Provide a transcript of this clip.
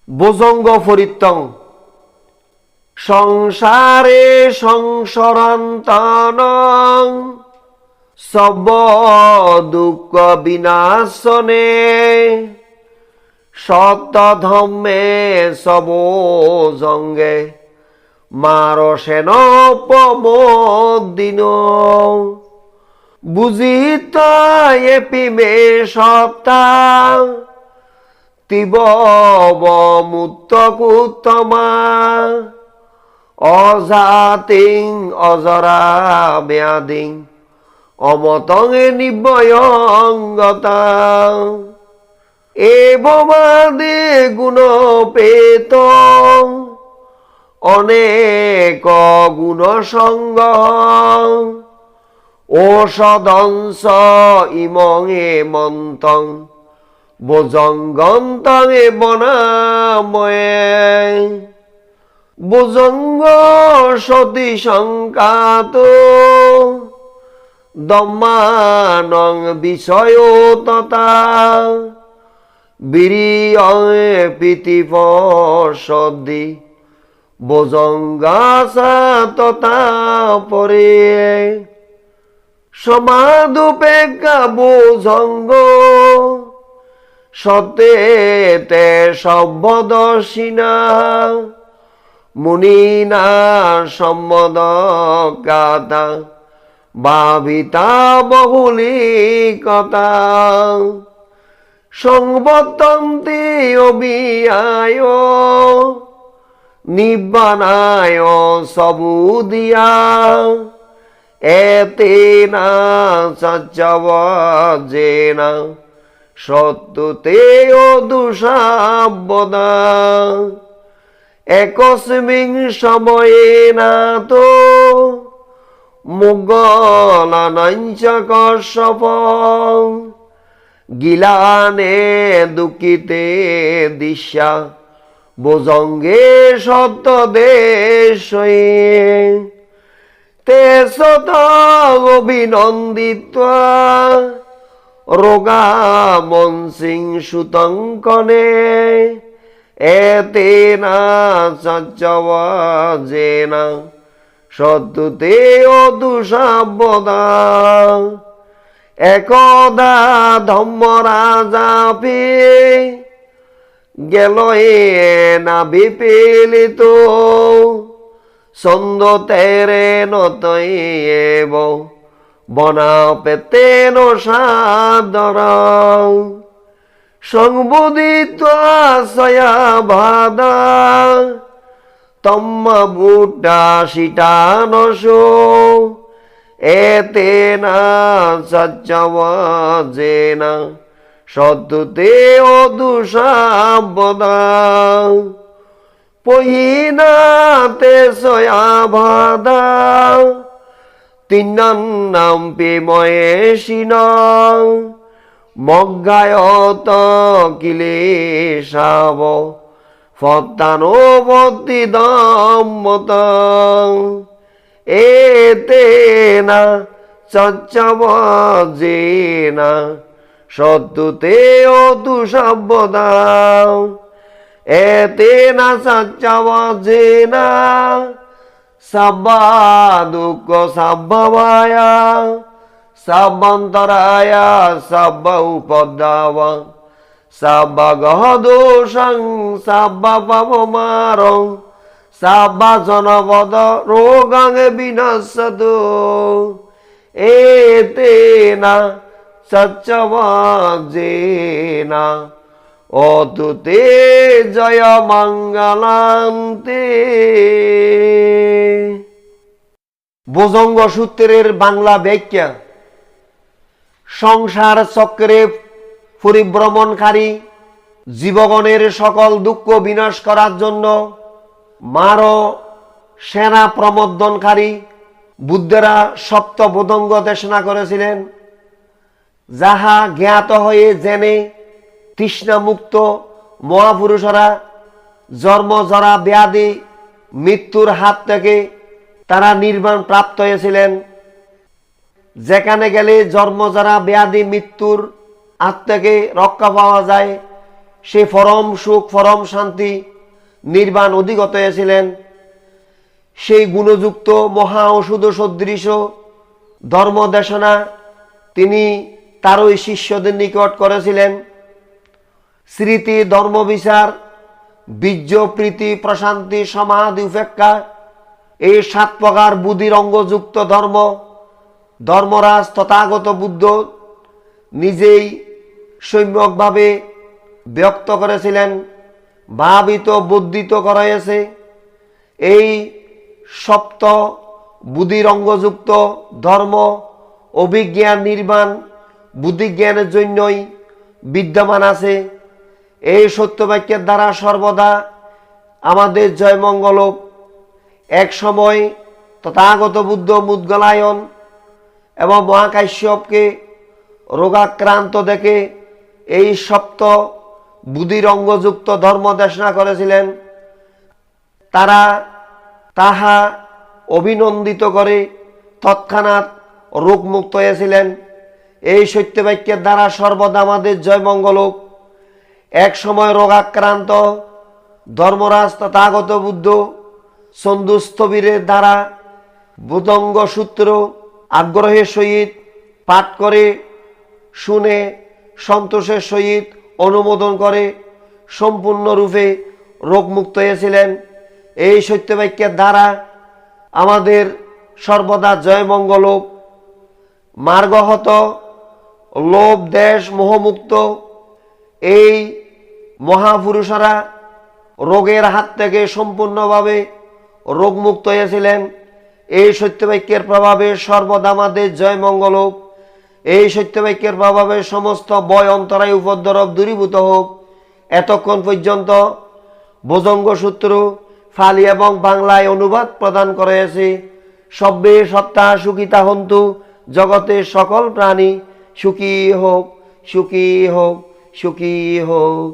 ভুজঙ্গ ফরিত্তং সংসারে সংসরন্তনং সব দুঃখ বিনাশনে সত্য ধম্মে সব জঙ্গে মারসেন প্রমোদিন বুঝিত এপিমে সত্তা তিব মুক্ত কুত্তমা অজাতিং অজরা ব্যাধিং অমতঙে নিবয়ঙ্গতা এবমাদে গুণপেত অনেক গুণ সঙ্গ ঔষধংস ইমং মন্তং ভুজঙ্গন্তং বনাময়ে ভুজঙ্গ সতী সংকাত দম্মানং বিষয় তথা বীর্যে প্রীতিপসদ্ধি ভুজঙ্গাসা তথা পরে সমাদুপেক্ষা ভুজঙ্গ সতে তে সভ্যদর্শিনা মুনিনা সম্মদ কাতা ভাবিতা বহুলিকতা সংবর্তন্তি অবিয়ায় নিব্বানায় সবুদিয়া এতেনা সচ্চবজেনা সত্যতে দুষাবদা একস্মিং সময়ে না তো মুগলানাঞ্চ কশ্যপ গিলানে দুঃখিতে দিশা ভুজঙ্গে সত্য দেশে তে সত অভিনন্দিত্বা রোগা মনসিং সুতঙ্কনে এতেনা সচ্চবজেনা সত্যতে দুষাবদা একদা ধম্মরাজাপি গেল না বিপিলিত ছন্দ তেরে নতয়েব বনা পেতেন সাদর সংবোধিত সয়া ভাদা তম্মা বুটা শিটানস এতেনা সচ্চবজেনা সত্যতে দুষাবদা পহিনাতে সয়া ভাদা তিন্নাম পেময়েশিন মজ্ঞায়ত কিলেশাব ফত্তানোবর্তি দম্মত এতেনা সচ্চবজেনা সত্যতে দুষাবদা এতেনা সচ্চবজেনা সাব্বা দুঃখ সাব্বাবায়া সাব্বান্তরায়া সাব্বা উপদ্দাবা সাব্বা গহদোষং সাব্বা পাপমারং সাব্বা জনপদ রোগাং বিনশ্যতু এতেনা সচ্চবজেনা অতুতে জয় মঙ্গলান্তে। ভুজঙ্গ সূত্রের বাংলা ব্যাখ্যা: সংসার চক্রে পরিভ্রমণকারী জীবগণের সকল দুঃখ বিনাশ করার জন্য মার সেনা প্রমোদনকারী বুদ্ধেরা সপ্ত ভুজঙ্গ দেশনা করেছিলেন, যাহা জ্ঞাত হয়ে জেনে তৃষ্ণা মুক্ত মহাপুরুষরা জন্ম জরা ব্যাধি মৃত্যুর হাত থেকে তারা নির্বাণ প্রাপ্ত হয়েছিলেন। যেখানে গেলে জন্ম জরা ব্যাধি মৃত্যুর হাত থেকে রক্ষা পাওয়া যায় সে পরম সুখ পরম শান্তি নির্বাণ অধিগত হয়েছিলেন। সেই গুণযুক্ত মহা ঔষধ সদৃশ ধর্মদেশনা তিনি তার ওই শিষ্যদের নিকট করেছিলেন। স্মৃতি, ধর্মবিচার, বীর্য, প্রীতি, প্রশান্তি, সমাধি, উপেক্ষা, এই 7 প্রকার বুদ্ধির অঙ্গযুক্ত ধর্ম ধর্মরাজ তথাগত বুদ্ধ নিজেই সম্যকভাবে ব্যক্ত করেছিলেন, ভাবিত বর্ধিত করা হয়েছে। এই সপ্ত বুদ্ধির অঙ্গযুক্ত ধর্ম অভিজ্ঞান নির্বাণ বুদ্ধিজ্ঞানের জন্যই বিদ্যমান আছে। এই সত্যবাক্যের দ্বারা সর্বদা আমাদের জয়মঙ্গল হোক। এক সময় তথাগত বুদ্ধ মুদ্গলায়ন এবং মহাকাশ্যপকে রোগাক্রান্ত দেখে এই সপ্ত বুদ্ধির অঙ্গযুক্ত ধর্ম দেশনা করেছিলেন। তারা তাহা অভিনন্দিত করে তৎক্ষণাৎ রোগমুক্ত হয়েছিলেন। এই সত্যবাক্যের দ্বারা সর্বদা আমাদের জয়মঙ্গল হোক। এক সময় রোগাক্রান্ত ধর্মরাজ তথাগত বুদ্ধ সন্দুস্থবিরের দ্বারা বুদঙ্গ সূত্র আগ্রহের সহিত পাঠ করে শুনে সন্তোষের সহিত অনুমোদন করে সম্পূর্ণরূপে রোগমুক্ত হয়েছিলেন। এই সত্যবাক্যের দ্বারা আমাদের সর্বদা জয়মঙ্গল হোক। মার্গহত লোভ দেশ মোহমুক্ত এই মহাপুরুষরা রোগের হাত থেকে সম্পূর্ণভাবে রোগমুক্ত হয়েছিলেন। এই সত্যবাক্যের প্রভাবে সর্বদা আমাদের জয়মঙ্গল হোক। এই সত্যবাক্যের প্রভাবে সমস্ত ভয় অন্তরায় উপদ্রব দূরীভূত হোক। এতক্ষণ পর্যন্ত ভুজঙ্গ সূত্র ফালি এবং বাংলায় অনুবাদ প্রদান করা হয়েছে। সব্বে সত্তা সুখিতা হন্তু, জগতের সকল প্রাণী সুখী হোক, সুখী হোক, সুখী হোক।